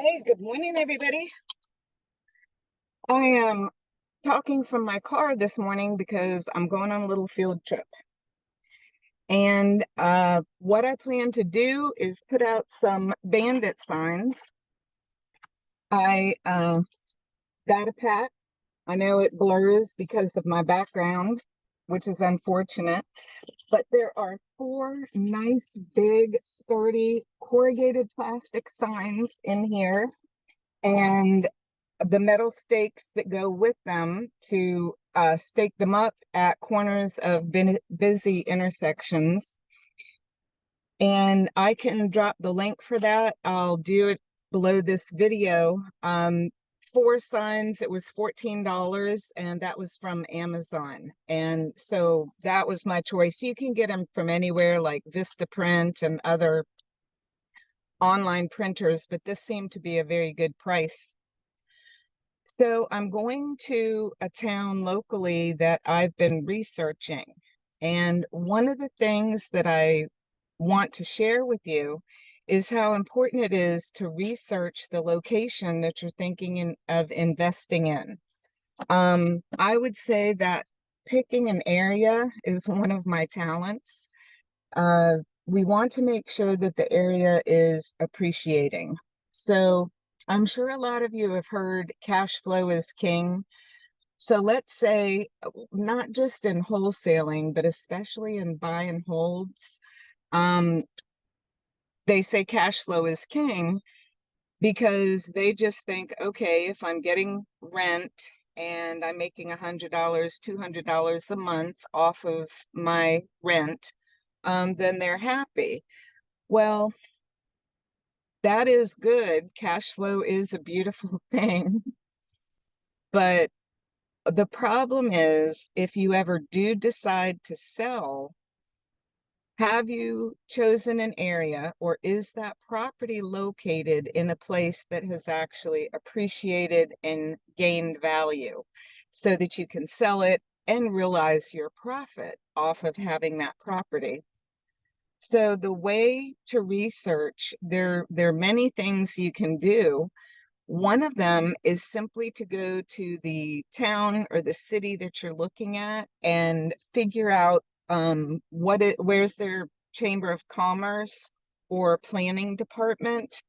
Hey, good morning, everybody. I am talking from my car this morning because I'm going on a little field trip. And what I plan to do is put out some bandit signs. I got a pack. I know it blurs because of my background, which is unfortunate, but there are four nice, big, sturdy, corrugated plastic signs in here. And the metal stakes that go with them to stake them up at corners of busy intersections. And I can drop the link for that. I'll do it below this video. Four signs, it was $14, and that was from Amazon. And so that was my choice. You can get them from anywhere like Vistaprint and other online printers, but this seemed to be a very good price. So I'm going to a town locally that I've been researching. And one of the things that I want to share with you is how important it is to research the location that you're thinking of investing in. I would say that picking an area is one of my talents. Uh, we want to make sure that the area is appreciating. So I'm sure a lot of you have heard cash flow is king. So let's say not just in wholesaling, but especially in buy and holds, um, they say cash flow is king because they just think, okay, if I'm getting rent and I'm making $100, $200 a month off of my rent, then they're happy. Well, that is good. Cash flow is a beautiful thing. But the problem is, if you ever do decide to sell, have you chosen an area, or is that property located in a place that has actually appreciated and gained value so that you can sell it and realize your profit off of having that property? So the way to research, there are many things you can do. One of them is simply to go to the town or the city that you're looking at and figure out where's their Chamber of Commerce or planning department,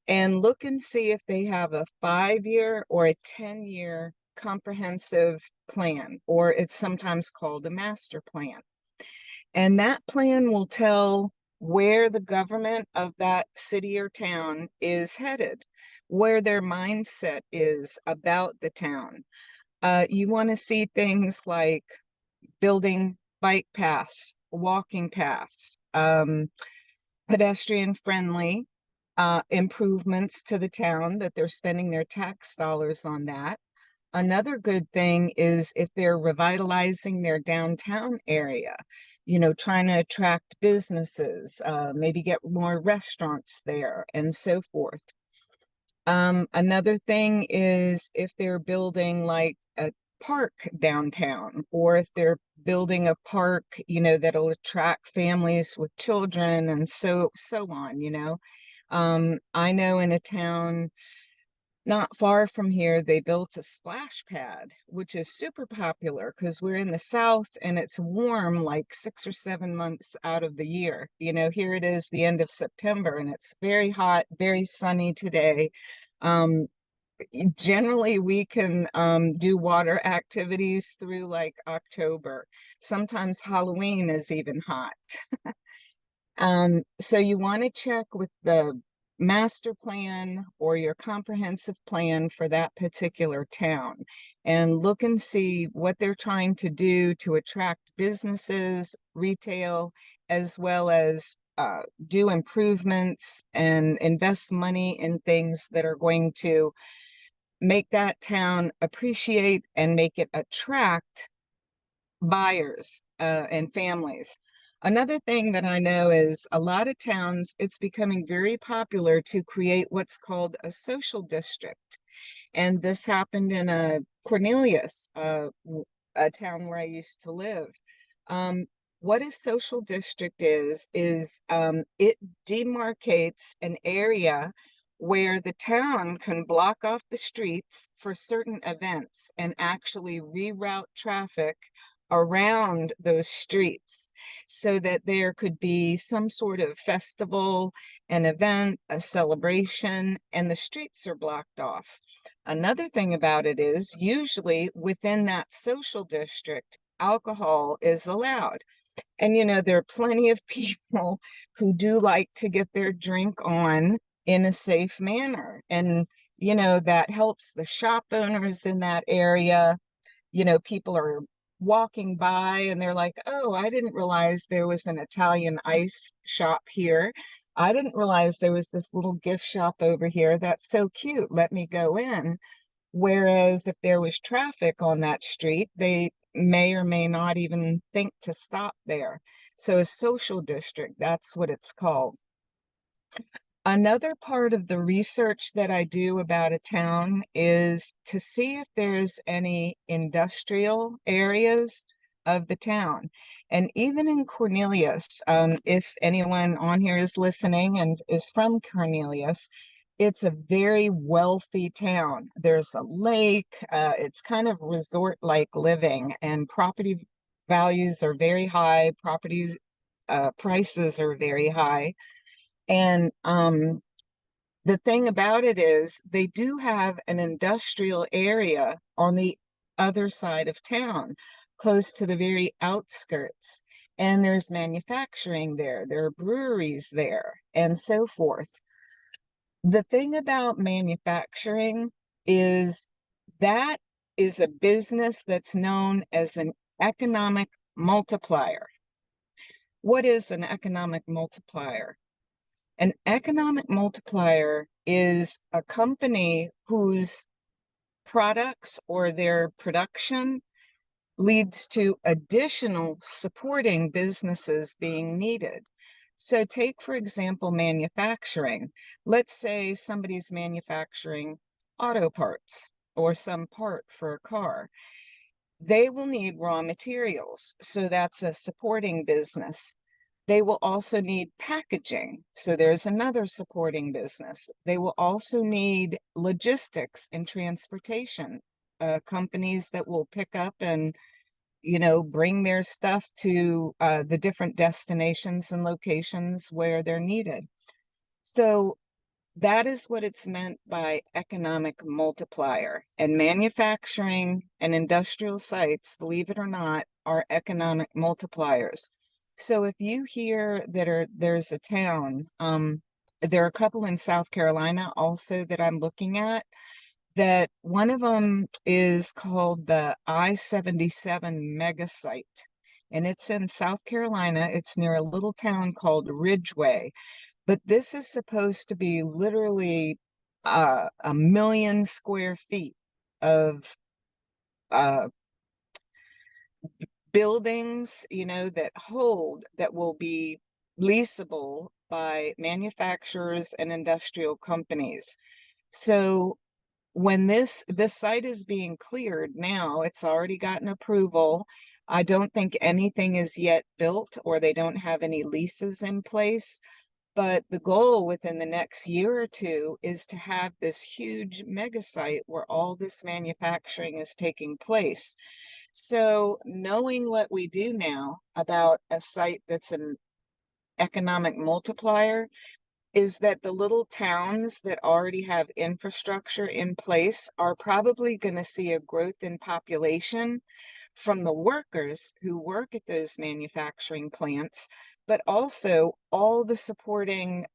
and look and see if they have a 5-year or a 10-year comprehensive plan, or it's sometimes called a master plan. And that plan will tell where the government of that city or town is headed, where their mindset is about the town. You want to see things like building bike paths, walking paths, pedestrian friendly improvements to the town, that they're spending their tax dollars on that. Another good thing is if they're revitalizing their downtown area, trying to attract businesses, maybe get more restaurants there and so forth. Another thing is if they're building like a park downtown, or if they're building a park, that'll attract families with children and so on. I know in a town not far from here, they built a splash pad, which is super popular because we're in the South and it's warm like 6 or 7 months out of the year. Here it is the end of September and it's very hot, very sunny today. Um, Generally, we can do water activities through like October. Sometimes Halloween is even hot. So you want to check with the master plan or your comprehensive plan for that particular town and look and see what they're trying to do to attract businesses, retail, as well as do improvements and invest money in things that are going to make that town appreciate and make it attract buyers and families. Another thing that I know is a lot of towns, it's becoming very popular to create what's called a social district. And this happened in Cornelius, a town where I used to live. What a social district is it demarcates an area where the town can block off the streets for certain events and actually reroute traffic around those streets so that there could be some sort of festival, an event, a celebration, and the streets are blocked off. Another thing about it is usually within that social district, alcohol is allowed. And there are plenty of people who do like to get their drink on in a safe manner. And, that helps the shop owners in that area. People are walking by and they're like, oh, I didn't realize there was an Italian ice shop here. I didn't realize there was this little gift shop over here. That's so cute. Let me go in. Whereas if there was traffic on that street, they may or may not even think to stop there. So a social district, that's what it's called. Another part of the research that I do about a town is to see if there's any industrial areas of the town. And even in Cornelius, if anyone on here is listening and is from Cornelius, it's a very wealthy town. There's a lake, it's kind of resort-like living, and property values are very high, properties prices are very high. And the thing about it is they do have an industrial area on the other side of town, close to the very outskirts. And there's manufacturing there, there are breweries there, and so forth. The thing about manufacturing is that is a business that's known as an economic multiplier. What is an economic multiplier? An economic multiplier is a company whose products or their production leads to additional supporting businesses being needed. So take, for example, manufacturing. Let's say somebody's manufacturing auto parts or some part for a car. They will need raw materials, so that's a supporting business. They will also need packaging, so there's another supporting business. They will also need logistics and transportation, companies that will pick up and bring their stuff to the different destinations and locations where they're needed. So that is what it's meant by economic multiplier. And manufacturing and industrial sites, believe it or not, are economic multipliers. So if you hear that there's a town, there are a couple in South Carolina also that I'm looking at, that one of them is called the I-77 mega site. And it's in South Carolina. It's near a little town called Ridgeway. But this is supposed to be literally 1 million square feet of uh, buildings, that will be leasable by manufacturers and industrial companies. So when this site is being cleared now, it's already gotten approval. I don't think anything is yet built, or they don't have any leases in place. But the goal within the next year or two is to have this huge mega site where all this manufacturing is taking place. So knowing what we do now about a site that's an economic multiplier is that the little towns that already have infrastructure in place are probably going to see a growth in population from the workers who work at those manufacturing plants, but also all the supporting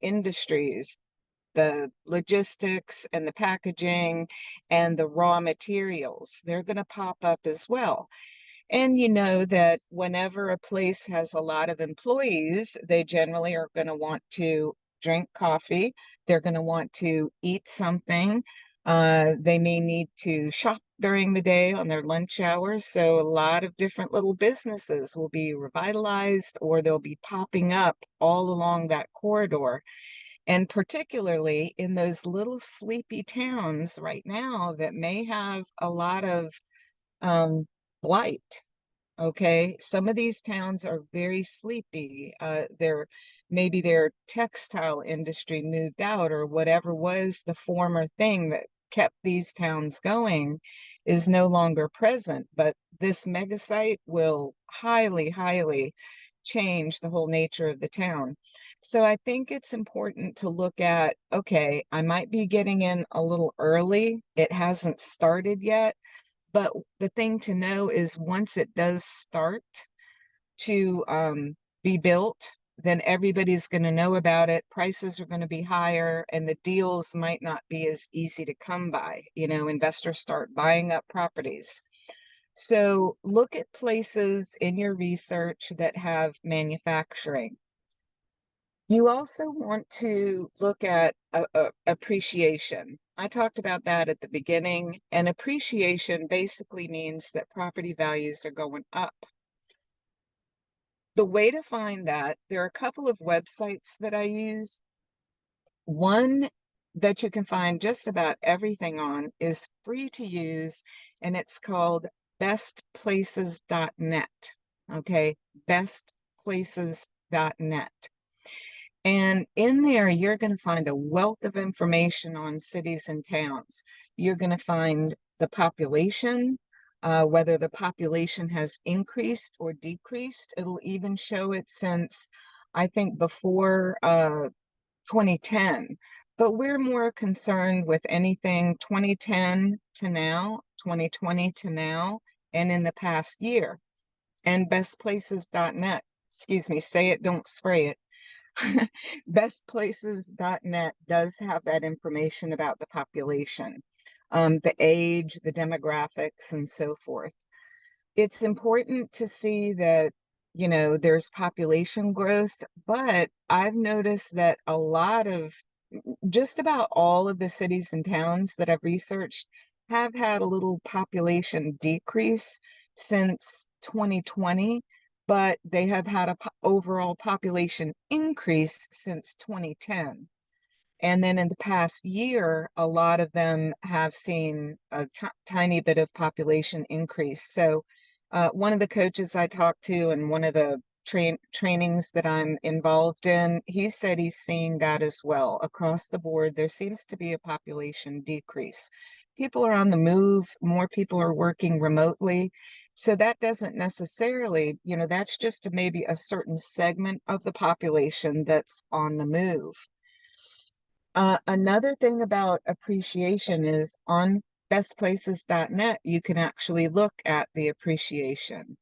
industries, the logistics and the packaging and the raw materials. They're going to pop up as well. And you know that whenever a place has a lot of employees, they generally are going to want to drink coffee. They're going to want to eat something. They may need to shop during the day on their lunch hours. So a lot of different little businesses will be revitalized, or they'll be popping up all along that corridor. And particularly in those little sleepy towns right now that may have a lot of blight. Okay, some of these towns are very sleepy. They're maybe their textile industry moved out, or whatever was the former thing that kept these towns going is no longer present. But this mega site will highly, highly change the whole nature of the town. So I think it's important to look at, okay, I might be getting in a little early. It hasn't started yet. But the thing to know is once it does start to be built, then everybody's going to know about it. Prices are going to be higher, and the deals might not be as easy to come by. You know, investors start buying up properties. So look at places in your research that have manufacturing. You also want to look at appreciation. I talked about that at the beginning, and appreciation basically means that property values are going up. The way to find that, there are a couple of websites that I use. One that you can find just about everything on is free to use, and it's called bestplaces.net. Okay, bestplaces.net. And in there, you're going to find a wealth of information on cities and towns. You're going to find the population, whether the population has increased or decreased. It'll even show it since, I think, before 2010. But we're more concerned with anything 2010 to now, 2020 to now, and in the past year. And bestplaces.net, excuse me, say it, don't spray it. Bestplaces.net does have that information about the population, the age, the demographics, and so forth. It's important to see that, you know, there's population growth, but I've noticed that a lot of, just about all of the cities and towns that I've researched have had a little population decrease since 2020, but they have had a overall population increase since 2010. And then in the past year, a lot of them have seen a tiny bit of population increase. So one of the coaches I talked to and one of the trainings that I'm involved in, he said he's seeing that as well. Across the board, there seems to be a population decrease. People are on the move, more people are working remotely. So that doesn't necessarily, you know, that's just maybe a certain segment of the population that's on the move. Another thing about appreciation is on bestplaces.net, you can actually look at the appreciation.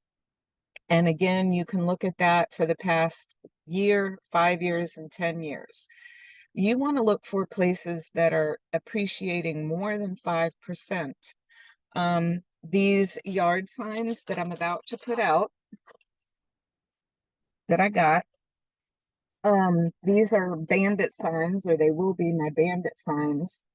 And again, you can look at that for the past year, 5 years, and 10 years. You want to look for places that are appreciating more than 5%. These yard signs that I'm about to put out that I got, these are bandit signs, or they will be my bandit signs.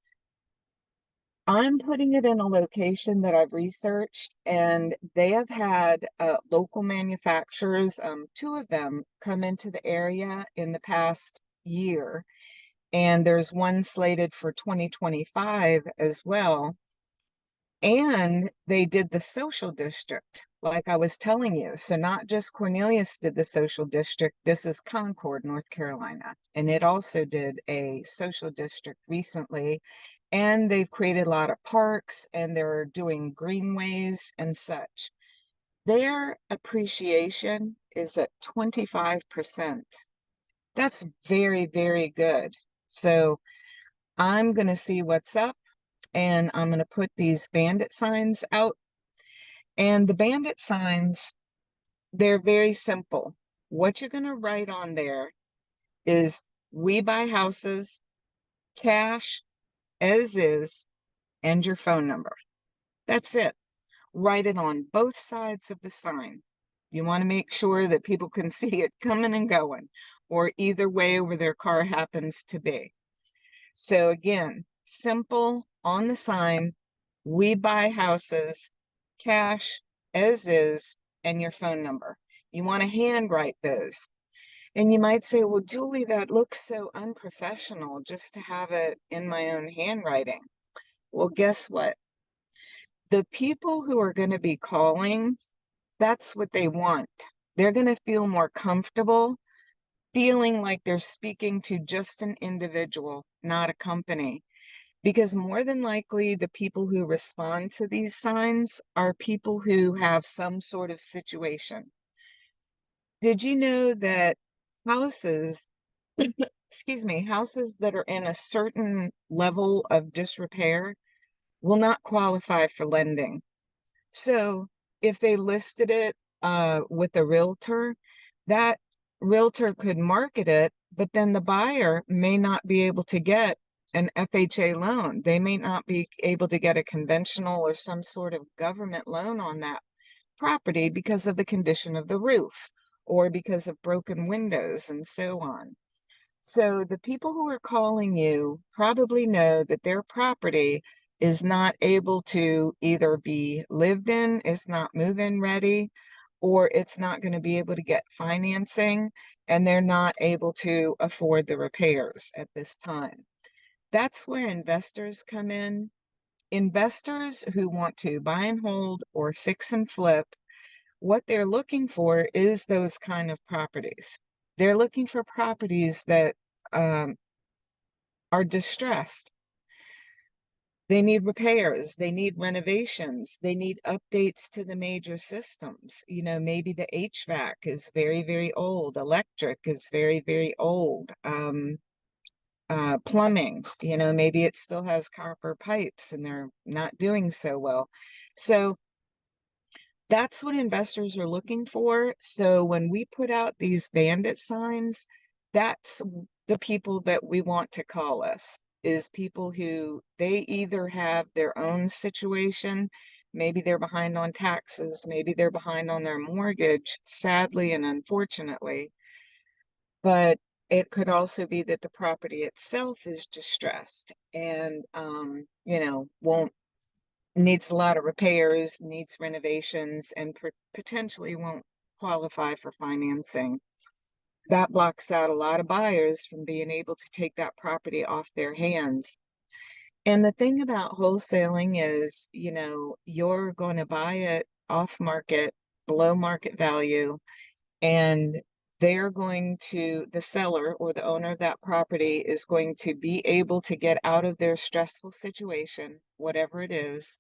I'm putting it in a location that I've researched, and they have had local manufacturers, two of them, come into the area in the past year, and there's one slated for 2025 as well. And they did the social district, like I was telling you. So not just Cornelius did the social district, this is Concord, North Carolina. And it also did a social district recently. And they've created a lot of parks, and they're doing greenways and such. Their appreciation is at 25%. That's very, very good. So I'm going to see what's up, and I'm going to put these bandit signs out. And the bandit signs, they're very simple. What you're going to write on there is "We buy houses, cash, as is, and your phone number." That's it. Write it on both sides of the sign. You want to make sure that people can see it coming and going, or either way where their car happens to be. So again, simple on the sign: "We buy houses, cash, as is, and your phone number." You want to handwrite those. And you might say, well, Julie, that looks so unprofessional just to have it in my own handwriting. Well, guess what? The people who are going to be calling, that's what they want. They're going to feel more comfortable feeling like they're speaking to just an individual, not a company. Because more than likely, the people who respond to these signs are people who have some sort of situation. Did you know that houses, excuse me, houses that are in a certain level of disrepair will not qualify for lending? So if they listed it with a realtor, that realtor could market it, but then the buyer may not be able to get an FHA loan. They may not be able to get a conventional or some sort of government loan on that property because of the condition of the roof or because of broken windows and so on. So the people who are calling you probably know that their property is not able to either be lived in, is not move-in ready, or it's not going to be able to get financing, and they're not able to afford the repairs at this time. That's where investors come in. Investors who want to buy and hold or fix and flip, what they're looking for is those kind of properties. They're looking for properties that um, are distressed. They need repairs, they need renovations, they need updates to the major systems. You know, maybe the HVAC is very, very old, electric is very, very old. Plumbing, you know, maybe it still has copper pipes and they're not doing so well. So that's what investors are looking for. So when we put out these bandit signs, that's the people that we want to call us, is people who they either have their own situation, maybe they're behind on taxes, maybe they're behind on their mortgage, sadly and unfortunately, but it could also be that the property itself is distressed and you know, won't needs a lot of repairs, needs renovations, and potentially won't qualify for financing. That blocks out a lot of buyers from being able to take that property off their hands. And the thing about wholesaling is, you know, you're going to buy it off market, below market value, and they're going to, the seller or the owner of that property is going to be able to get out of their stressful situation, whatever it is,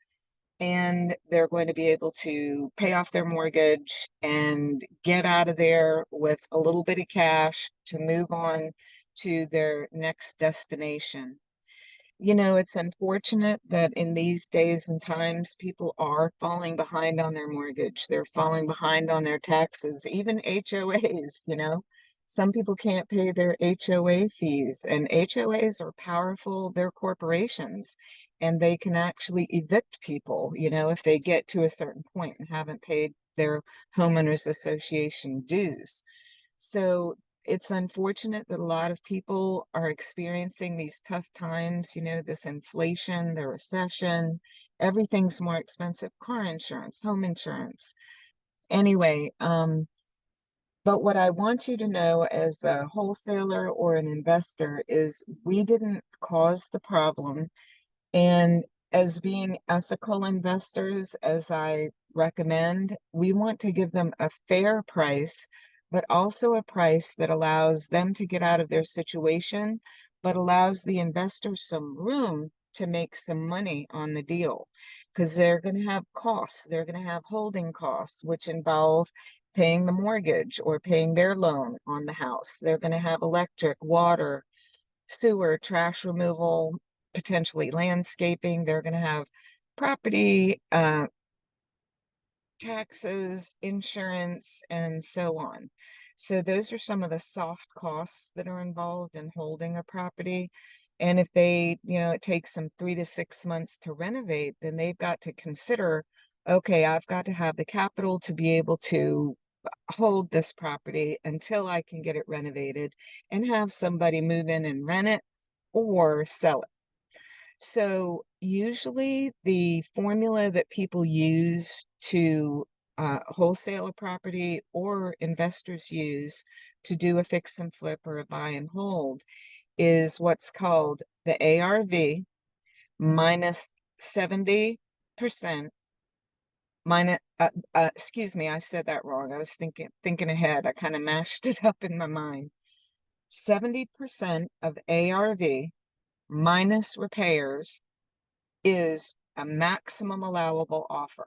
and they're going to be able to pay off their mortgage and get out of there with a little bit of cash to move on to their next destination. You know, it's unfortunate that in these days and times, people are falling behind on their mortgage. They're falling behind on their taxes, even HOAs, you know. Some people can't pay their HOA fees, and HOAs are powerful. They're corporations, and they can actually evict people, you know, if they get to a certain point and haven't paid their homeowners association dues. So it's unfortunate that a lot of people are experiencing these tough times, you know, this inflation, the recession, everything's more expensive, car insurance, home insurance. Anyway, but what I want you to know as a wholesaler or an investor is we didn't cause the problem. And as being ethical investors, as I recommend, we want to give them a fair price, but also a price that allows them to get out of their situation, but allows the investors some room to make some money on the deal. Because they're going to have costs, they're going to have holding costs, which involve paying the mortgage or paying their loan on the house. They're going to have electric, water, sewer, trash removal, potentially landscaping. They're going to have property, taxes, insurance, and so on. So those are some of the soft costs that are involved in holding a property. And if they, you know, it takes them 3 to 6 months to renovate, then they've got to consider, okay, I've got to have the capital to be able to hold this property until I can get it renovated and have somebody move in and rent it or sell it. So usually the formula that people use to wholesale a property or investors use to do a fix and flip or a buy and hold is what's called the ARV minus 70% minus, excuse me, I said that wrong. I was thinking ahead. I kind of mashed it up in my mind. 70% of ARV minus repairs is a maximum allowable offer.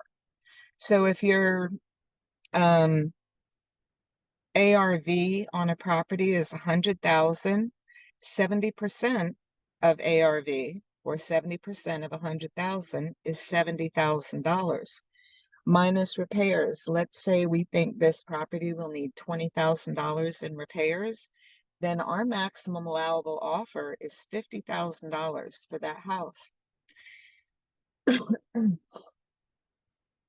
So if your ARV on a property is 100,000, 70% of ARV or 70% of 100,000 is $70,000 minus repairs. Let's say we think this property will need $20,000 in repairs, then our maximum allowable offer is $50,000 for that house.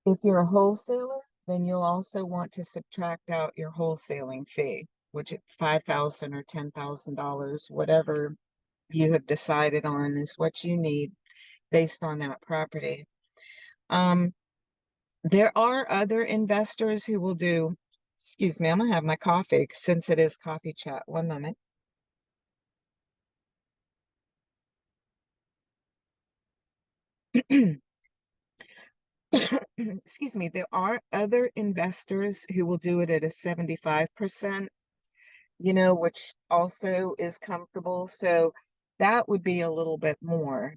If you're a wholesaler, then you'll also want to subtract out your wholesaling fee, which at $5,000 or $10,000, whatever you have decided on is what you need based on that property. There are other investors who will do, excuse me, I'm gonna have my coffee since it is coffee chat. One moment. Excuse me, there are other investors who will do it at a 75%, which also is comfortable. So that would be a little bit more.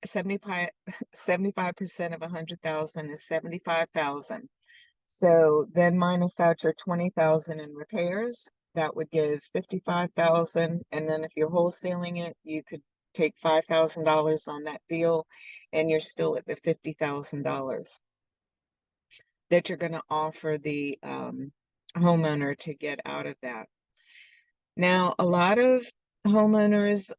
75, 75% of 100,000 is 75,000. So then minus out your 20,000 in repairs, that would give 55,000. And then if you're wholesaling it, you could take $5,000 on that deal and you're still at the $50,000 that you're going to offer the homeowner to get out of that. Now, a lot of homeowners,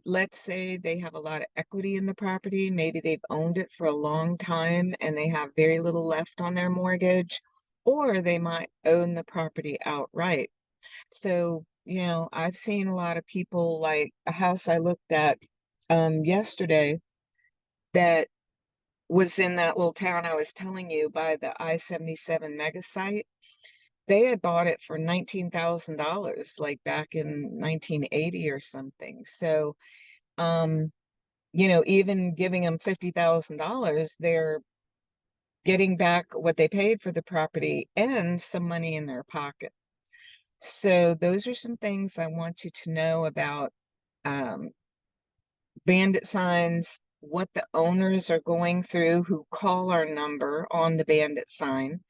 let's say they have a lot of equity in the property. Maybe they've owned it for a long time and they have very little left on their mortgage, or they might own the property outright. So, I've seen a lot of people, like a house I looked at yesterday that was in that little town I was telling you by the I-77 mega site. They had bought it for $19,000, like back in 1980 or something. So, even giving them $50,000, they're getting back what they paid for the property and some money in their pocket. So those are some things I want you to know about bandit signs, what the owners are going through who call our number on the bandit sign,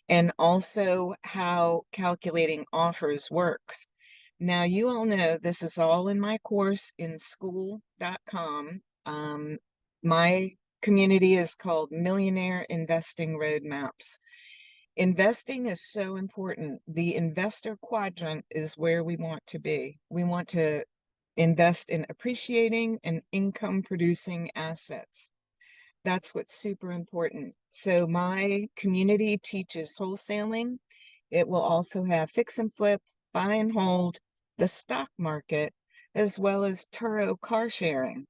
and also how calculating offers works. Now, you all know this is all in my course in school.com. My community is called Millionaire Investing Roadmaps. Investing is so important. The investor quadrant is where we want to be. We want to invest in appreciating and income producing assets. That's what's super important. So my community teaches wholesaling. It will also have fix and flip, buy and hold, the stock market, as well as Turo car sharing.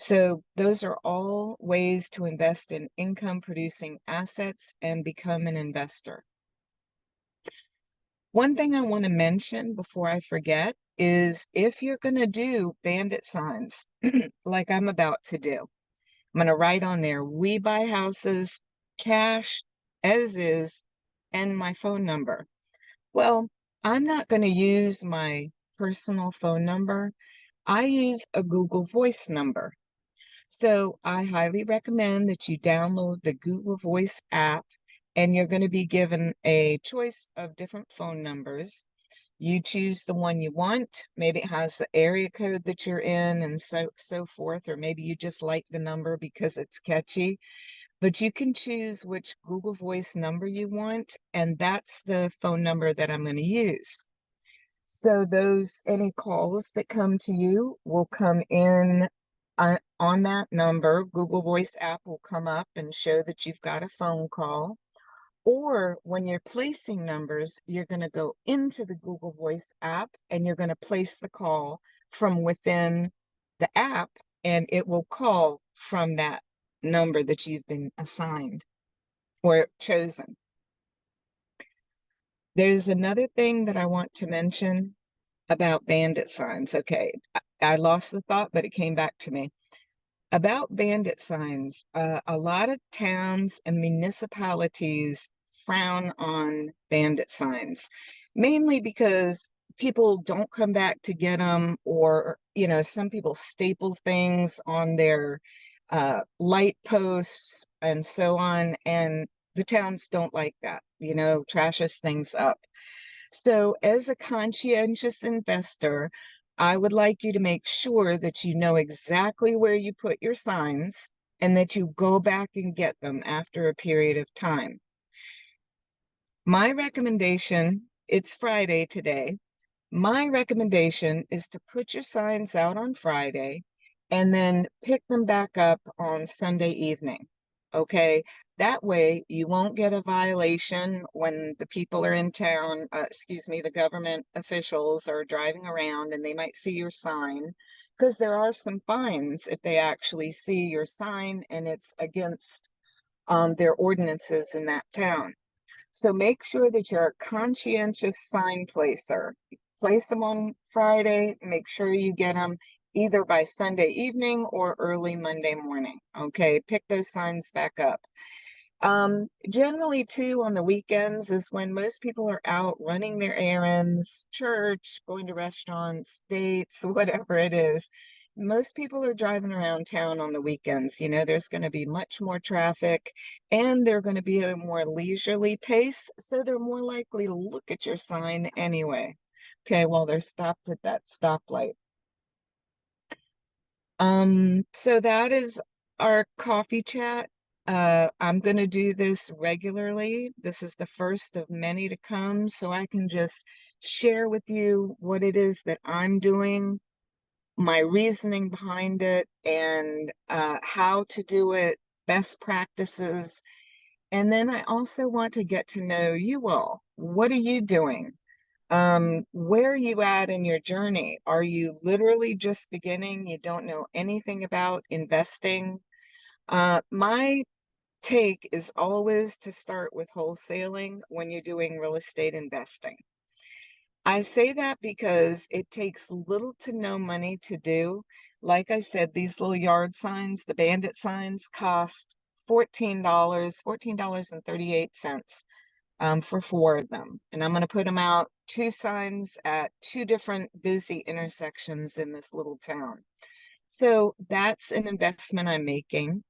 So those are all ways to invest in income producing assets and become an investor. One thing I want to mention before I forget is if you're going to do bandit signs like I'm about to do, I'm going to write on there, we buy houses, cash, as is, and my phone number. Well, I'm not going to use my personal phone number. I use a Google Voice number. So I highly recommend that you download the Google Voice app, and you're going to be given a choice of different phone numbers. You choose the one you want. Maybe it has the area code that you're in and so forth, or maybe you just like the number because it's catchy. But you can choose which Google Voice number you want, and that's the phone number that I'm going to use. So any calls that come to you will come in on that number. Google Voice app will come up and show that you've got a phone call. Or when you're placing numbers, you're going to go into the Google Voice app and you're going to place the call from within the app, and it will call from that number that you've been assigned or chosen. There's another thing that I want to mention about bandit signs. Okay, I lost the thought, but it came back to me. About bandit signs, a lot of towns and municipalities frown on bandit signs, mainly because people don't come back to get them, or, some people staple things on their light posts and so on. And the towns don't like that, trashes things up. So, as a conscientious investor, I would like you to make sure that you know exactly where you put your signs and that you go back and get them after a period of time. My recommendation, it's Friday today. My recommendation is to put your signs out on Friday and then pick them back up on Sunday evening. Okay, that way you won't get a violation when the people are in town, excuse me, the government officials are driving around and they might see your sign, because there are some fines if they actually see your sign and it's against their ordinances in that town. So make sure that you're a conscientious sign placer. Place them on Friday. Make sure you get them either by Sunday evening or early Monday morning. Okay, pick those signs back up. Generally, too, on the weekends is when most people are out running their errands, church, going to restaurants, dates, whatever it is. Most people are driving around town on the weekends. There's going to be much more traffic and they're going to be at a more leisurely pace. So they're more likely to look at your sign anyway. Okay, while they're stopped at that stoplight. So that is our coffee chat. I'm going to do this regularly. This is the first of many to come, so I can just share with you what it is that I'm doing, my reasoning behind it, and how to do it, best practices. And then I also want to get to know you all. What are you doing? Where are you at in your journey? Are you literally just beginning? You don't know anything about investing? My take is always to start with wholesaling when you're doing real estate investing. I say that because it takes little to no money to do. Like I said, these little yard signs, the bandit signs, cost $14.38 for 4 of them. And I'm going to put them out 2 signs at 2 different busy intersections in this little town. So that's an investment I'm making.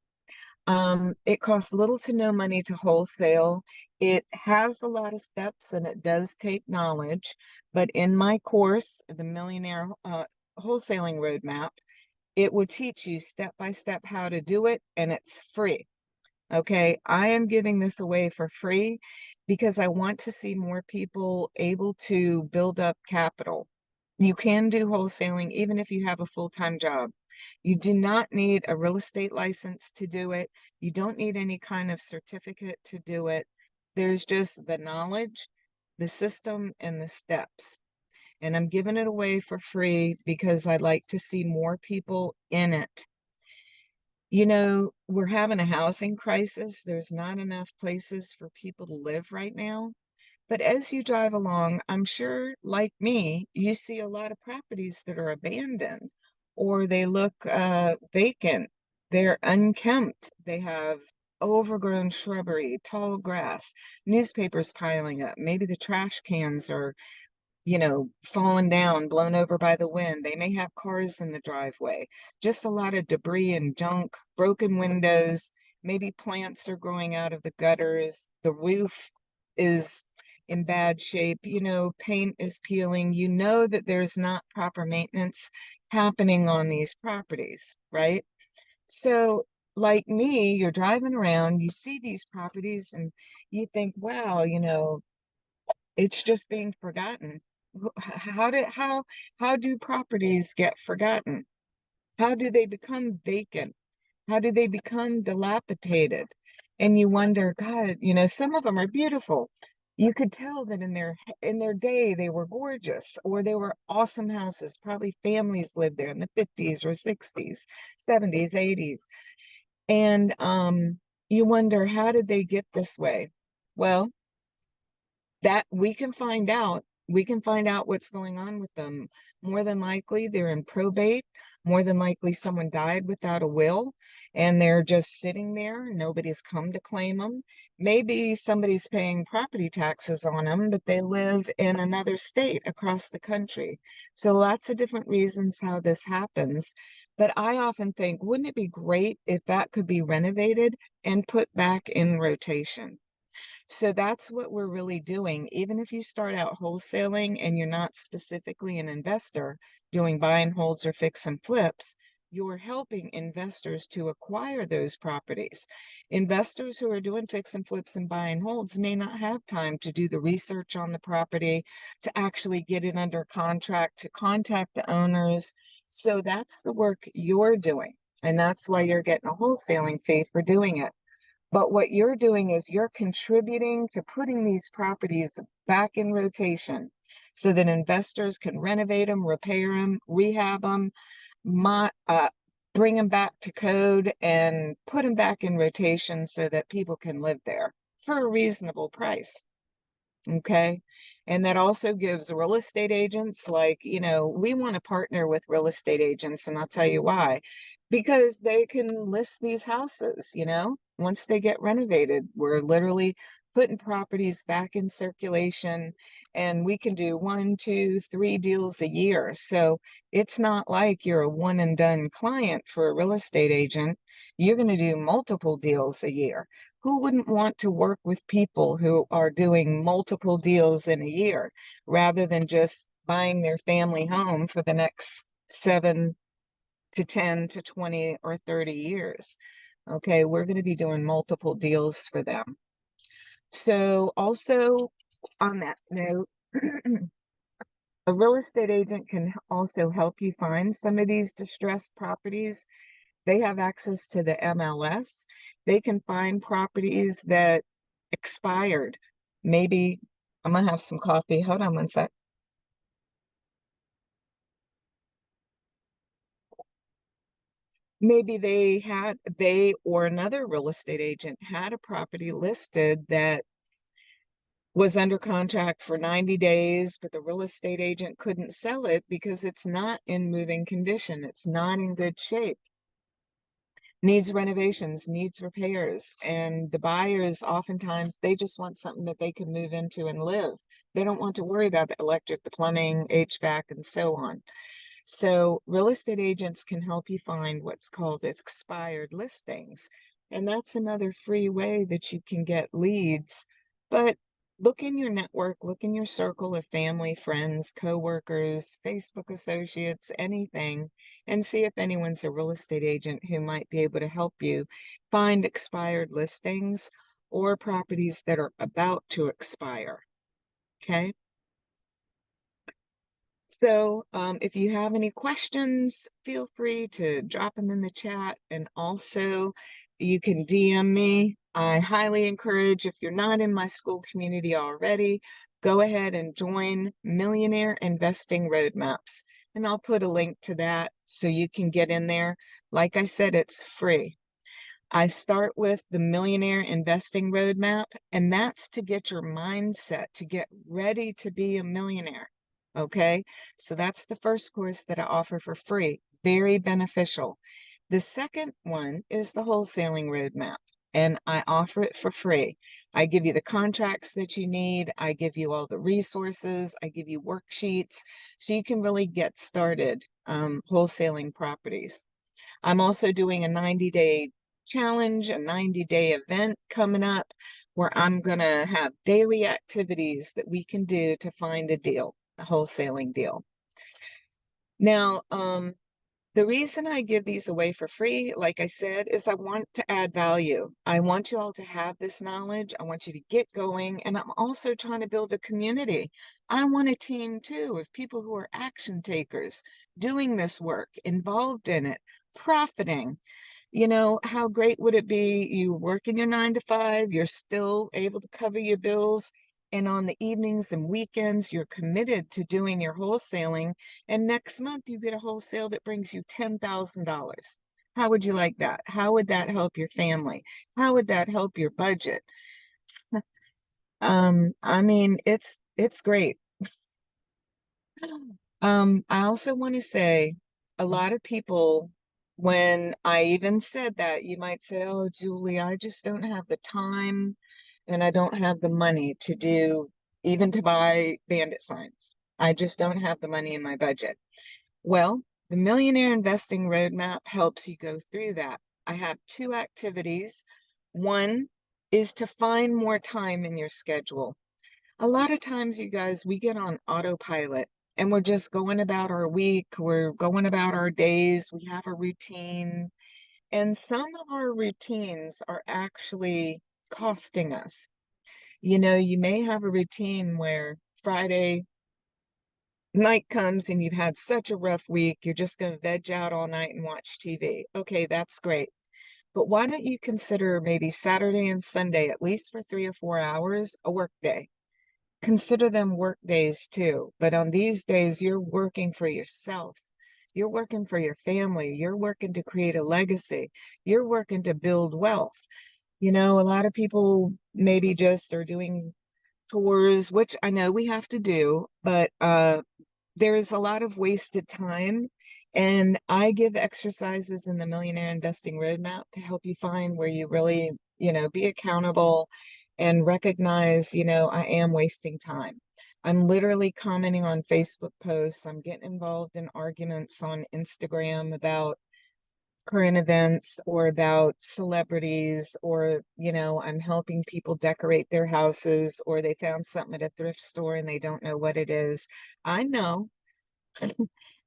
It costs little to no money to wholesale. It has a lot of steps and it does take knowledge. But in my course, the Millionaire Wholesaling Roadmap, it will teach you step by step how to do it, and it's free. Okay, I am giving this away for free because I want to see more people able to build up capital. You can do wholesaling even if you have a full-time job. You do not need a real estate license to do it. You don't need any kind of certificate to do it. There's just the knowledge, the system, and the steps. And I'm giving it away for free because I'd like to see more people in it. We're having a housing crisis. There's not enough places for people to live right now. But as you drive along, I'm sure, like me, you see a lot of properties that are abandoned or they look vacant. They're unkempt. They have overgrown shrubbery, tall grass, newspapers piling up. Maybe the trash cans are fallen down, blown over by the wind. They may have cars in the driveway, just a lot of debris and junk, broken windows. Maybe plants are growing out of the gutters. The roof is in bad shape. Paint is peeling. You know that there's not proper maintenance happening on these properties, right? So, like me, you're driving around, you see these properties, and you think, wow, it's just being forgotten. How do properties get forgotten? How do they become vacant? How do they become dilapidated? And you wonder, God, some of them are beautiful. You could tell that in their day they were gorgeous, or they were awesome houses. Probably families lived there in the 50s or 60s, 70s, 80s. And you wonder, how did they get this way? Well, that we can find out We can find out what's going on with them. More than likely, they're in probate. More than likely, someone died without a will and they're just sitting there. Nobody's come to claim them. Maybe somebody's paying property taxes on them, but they live in another state across the country. So lots of different reasons how this happens. But I often think, wouldn't it be great if that could be renovated and put back in rotation? So that's what we're really doing. Even if you start out wholesaling and you're not specifically an investor doing buy and holds or fix and flips, you're helping investors to acquire those properties. Investors who are doing fix and flips and buy and holds may not have time to do the research on the property, to actually get it under contract, to contact the owners. So that's the work you're doing. And that's why you're getting a wholesaling fee for doing it. But what you're doing is you're contributing to putting these properties back in rotation so that investors can renovate them, repair them, rehab them, bring them back to code and put them back in rotation so that people can live there for a reasonable price. Okay. And that also gives real estate agents, like, we want to partner with real estate agents, and I'll tell you why. Because they can list these houses, once they get renovated. We're literally putting properties back in circulation, and we can do 1, 2, 3 deals a year. So it's not like you're a one and done client for a real estate agent. You're going to do multiple deals a year. Who wouldn't want to work with people who are doing multiple deals in a year rather than just buying their family home for the next 7 to 10 to 20 or 30 years? Okay, we're going to be doing multiple deals for them. So also on that note, a real estate agent can also help you find some of these distressed properties. They have access to the MLS. They can find properties that expired. Maybe I'm gonna have some coffee. Hold on one sec. Maybe they or another real estate agent had a property listed that was under contract for 90 days, but the real estate agent couldn't sell it because it's not in moving condition. It's not in good shape. Needs renovations, needs repairs. And the buyers, oftentimes, they just want something that they can move into and live. They don't want to worry about the electric, the plumbing, HVAC, and so on. So real estate agents can help you find what's called expired listings. And that's another free way that you can get leads. But look in your network, look in your circle of family, friends, coworkers, Facebook associates, anything, and see if anyone's a real estate agent who might be able to help you find expired listings or properties that are about to expire. Okay. So if you have any questions, feel free to drop them in the chat. And also, you can DM me. I highly encourage, if you're not in my school community already, go ahead and join Millionaire Investing Roadmaps. And I'll put a link to that so you can get in there. Like I said, it's free. I start with the Millionaire Investing Roadmap, and that's to get your mindset, to get ready to be a millionaire. Okay, so that's the first course that I offer for free. Very beneficial. The second one is the Wholesaling Roadmap, and I offer it for free. I give you the contracts that you need. I give you all the resources. I give you worksheets so you can really get started wholesaling properties. I'm also doing a 90-day challenge, a 90-day event coming up where I'm going to have daily activities that we can do to find a deal, a wholesaling deal. Now, the reason I give these away for free, like I said, is I want to add value. I want you all to have this knowledge. I want you to get going. And I'm also trying to build a community. I want a team too of people who are action takers, doing this work, involved in it, profiting. How great would it be? You work in your 9 to 5, you're still able to cover your bills. And on the evenings and weekends, you're committed to doing your wholesaling. And next month, you get a wholesale that brings you $10,000. How would you like that? How would that help your family? How would that help your budget? I mean, it's great. I also want to say a lot of people, when I even said that, you might say, "Oh, Julie, I just don't have the time and I don't have the money to do even to buy bandit signs. I just don't have the money in my budget." Well, the Millionaire Investing Roadmap helps you go through that. I have two activities. One is to find more time in your schedule. A lot of times, you guys, we get on autopilot and we're just going about our week, we're going about our days, we have a routine, and some of our routines are actually costing us. You know, you may have a routine where Friday night comes and you've had such a rough week, you're just going to veg out all night and watch TV. Okay, that's great. But why don't you consider maybe Saturday and Sunday, at least for 3 or 4 hours, a work day? Consider them work days too. But on these days, you're working for yourself. You're working for your family. You're working to create a legacy. You're working to build wealth. You know, a lot of people maybe just are doing chores, which I know we have to do, but there's a lot of wasted time. And I give exercises in the Millionaire Investing Roadmap to help you find where you really, be accountable and recognize, I am wasting time. I'm literally commenting on Facebook posts. I'm getting involved in arguments on Instagram about current events or about celebrities, or, I'm helping people decorate their houses, or they found something at a thrift store and they don't know what it is. I know.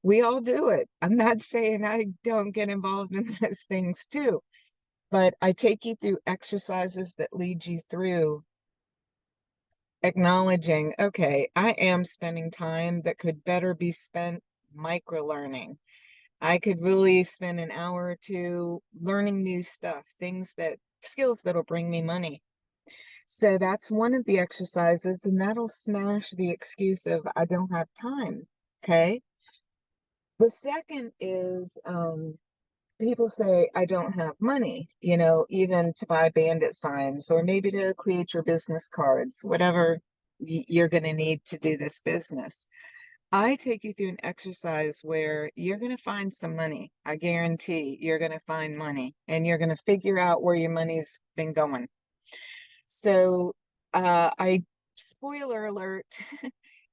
We all do it. I'm not saying I don't get involved in those things too, but I take you through exercises that lead you through acknowledging, okay, I am spending time that could better be spent micro learning. I could really spend an hour or two learning new stuff, skills that'll bring me money. So that's one of the exercises, and that'll smash the excuse of I don't have time. Okay. The second is people say, I don't have money, even to buy bandit signs or maybe to create your business cards, whatever you're going to need to do this business. I take you through an exercise where you're going to find some money. I guarantee you're going to find money and you're going to figure out where your money's been going. So, spoiler alert,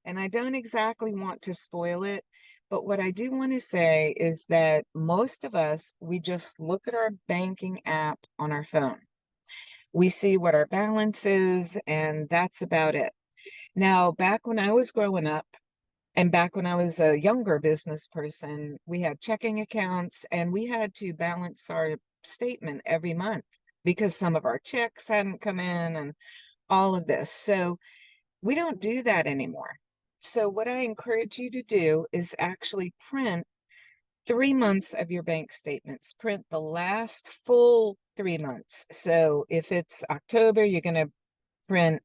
and I don't exactly want to spoil it, but what I do want to say is that most of us, we just look at our banking app on our phone. We see what our balance is, and that's about it. Now, back when I was growing up, and back when I was a younger business person, we had checking accounts and we had to balance our statement every month because some of our checks hadn't come in and all of this. So we don't do that anymore. So what I encourage you to do is actually print 3 months of your bank statements. Print the last full 3 months. So if it's October, you're going to print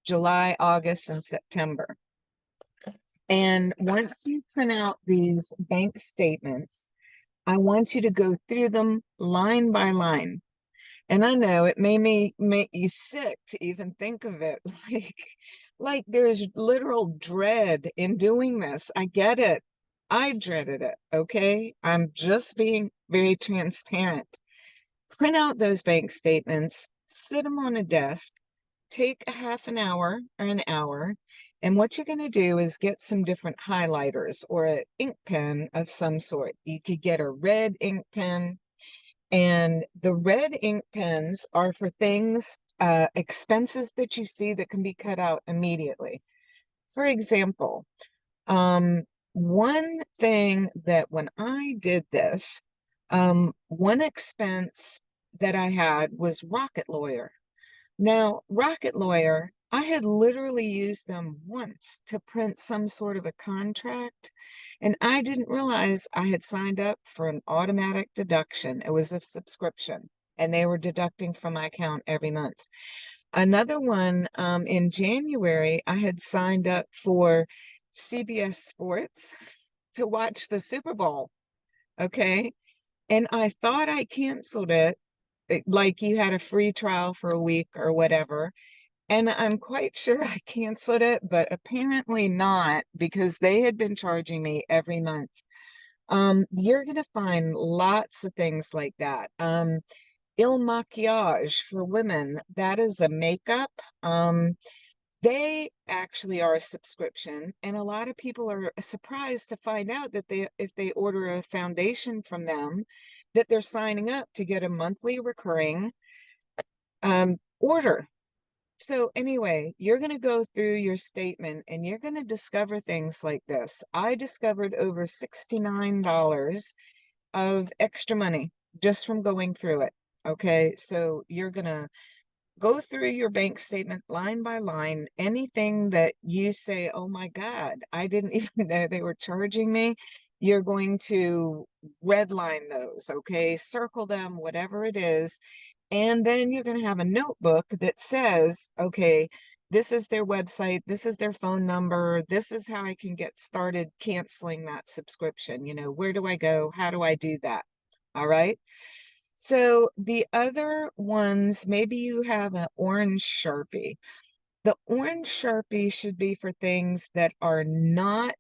July, August, and September. And once you print out these bank statements, I want you to go through them line by line. And I know it may make you sick to even think of it. Like there's literal dread in doing this. I get it. I dreaded it. Okay. I'm just being very transparent. Print out those bank statements, sit them on a desk, take a half an hour or an hour. And what you're going to do is get some different highlighters or an ink pen of some sort. You could get a red ink pen, and the red ink pens are for things, expenses that you see that can be cut out immediately. For example, one thing that when I did this, one expense that I had was Rocket Lawyer. Now, Rocket Lawyer, I had literally used them once to print some sort of a contract, and I didn't realize I had signed up for an automatic deduction. It was a subscription, and they were deducting from my account every month. Another one, in January, I had signed up for CBS Sports to watch the Super Bowl. Okay. And I thought I canceled it, like you had a free trial for a week or whatever. And I'm quite sure I canceled it, but apparently not because they had been charging me every month. You're gonna find lots of things like that. Il Maquillage for women, that is a makeup. They actually are a subscription, and a lot of people are surprised to find out that if they order a foundation from them, that they're signing up to get a monthly recurring order. So anyway, you're going to go through your statement and you're going to discover things like this. I discovered over $69 of extra money just from going through it. Okay, so you're going to go through your bank statement line by line. Anything that you say, oh my God, I didn't even know they were charging me, you're going to redline those, okay? Circle them, whatever it is. And then you're going to have a notebook that says, okay, this is their website, this is their phone number, this is how I can get started canceling that subscription. Where do I go? How do I do that? All right. So the other ones, maybe you have an orange Sharpie. The orange Sharpie should be for things that are not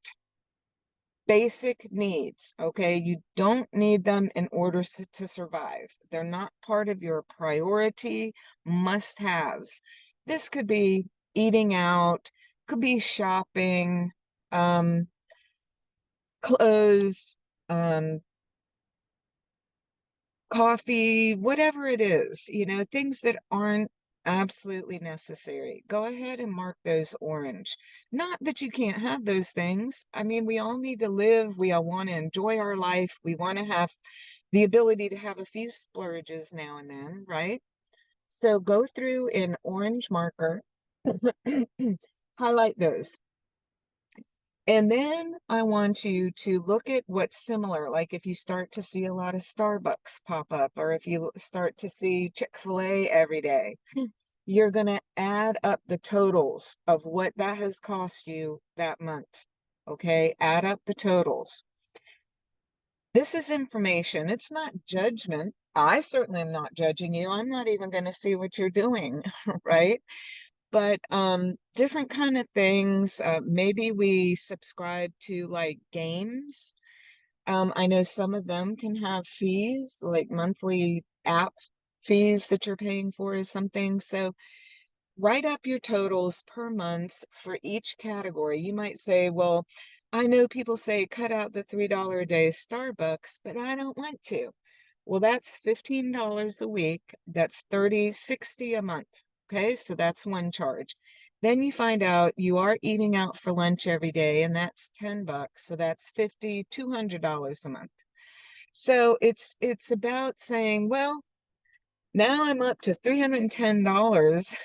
basic needs, okay? You don't need them in order to survive. They're not part of your priority must-haves. This could be eating out, could be shopping, um, clothes, um, coffee, whatever it is, things that aren't absolutely necessary. Go ahead and mark those orange. Not that you can't have those things. I mean, we all need to live. We all want to enjoy our life. We want to have the ability to have a few splurges now and then, right? So go through in orange marker, highlight those. And then I want you to look at what's similar, like if you start to see a lot of Starbucks pop up, or if you start to see Chick-fil-A every day, you're going to add up the totals of what that has cost you that month. Okay, add up the totals. This is information. It's not judgment. I certainly am not judging you. I'm not even going to see what you're doing, right? But different kind of things. Maybe we subscribe to like games. I know some of them can have fees, like monthly app fees that you're paying for is something. So write up your totals per month for each category. You might say, well, I know people say cut out the $3 a day Starbucks, but I don't want to. Well, that's $15 a week. That's 30, 60 a month. Okay, so that's one charge. Then you find out you are eating out for lunch every day, and that's $10. So that's $50, $200 a month. So it's about saying, well, now I'm up to $310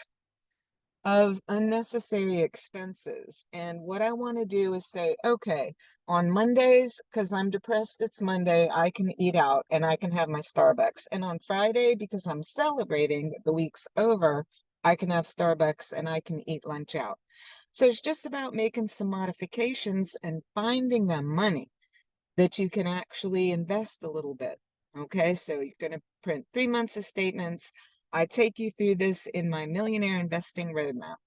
of unnecessary expenses. And what I want to do is say, okay, on Mondays, because I'm depressed, it's Monday, I can eat out and I can have my Starbucks. And on Friday, because I'm celebrating that the week's over, I can have Starbucks and I can eat lunch out. So it's just about making some modifications and finding the money that you can actually invest a little bit. Okay, so you're going to print 3 months of statements. I take you through this in my Millionaire Investing Roadmap.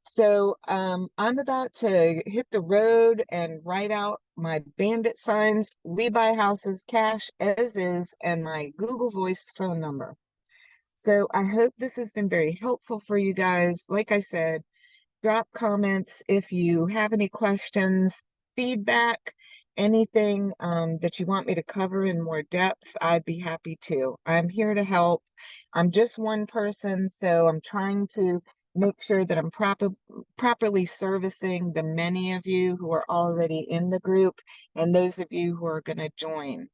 So I'm about to hit the road and write out my bandit signs, we buy houses cash as is, and my Google Voice phone number. So I hope this has been very helpful for you guys. Like I said, drop comments if you have any questions, feedback, anything that you want me to cover in more depth. I'd be happy to. I'm here to help. I'm just one person, so I'm trying to make sure that I'm properly servicing the many of you who are already in the group and those of you who are going to join.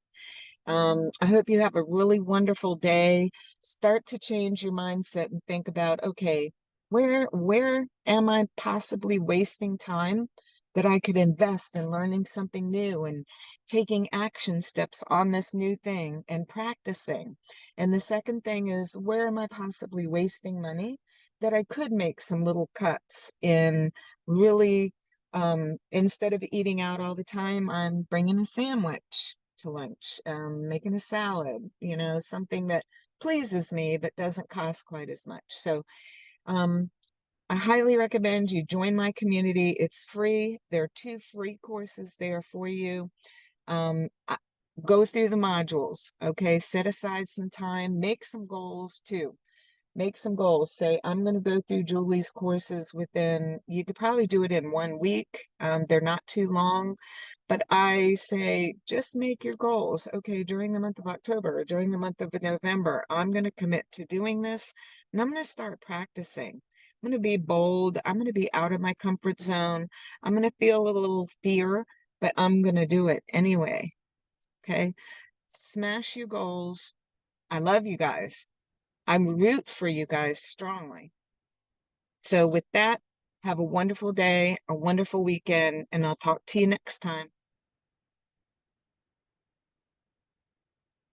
I hope you have a really wonderful day. Start to change your mindset and think about, okay, where am I possibly wasting time that I could invest in learning something new and taking action steps on this new thing and practicing? And the second thing is, where am I possibly wasting money that I could make some little cuts in really, instead of eating out all the time, I'm bringing a sandwich to lunch, making a salad, something that pleases me but doesn't cost quite as much. So I highly recommend you join my community. It's free. There are 2 free courses there for you. I go through the modules, okay? Set aside some time, make some goals too. Make some goals. Say, I'm going to go through Julie's courses within, you could probably do it in 1 week. They're not too long, but I say, just make your goals. Okay, during the month of October, or during the month of November, I'm going to commit to doing this, and I'm going to start practicing. I'm going to be bold. I'm going to be out of my comfort zone. I'm going to feel a little fear, but I'm going to do it anyway. Okay, smash your goals. I love you guys. I'm root for you guys strongly. So with that, have a wonderful day, a wonderful weekend, and I'll talk to you next time.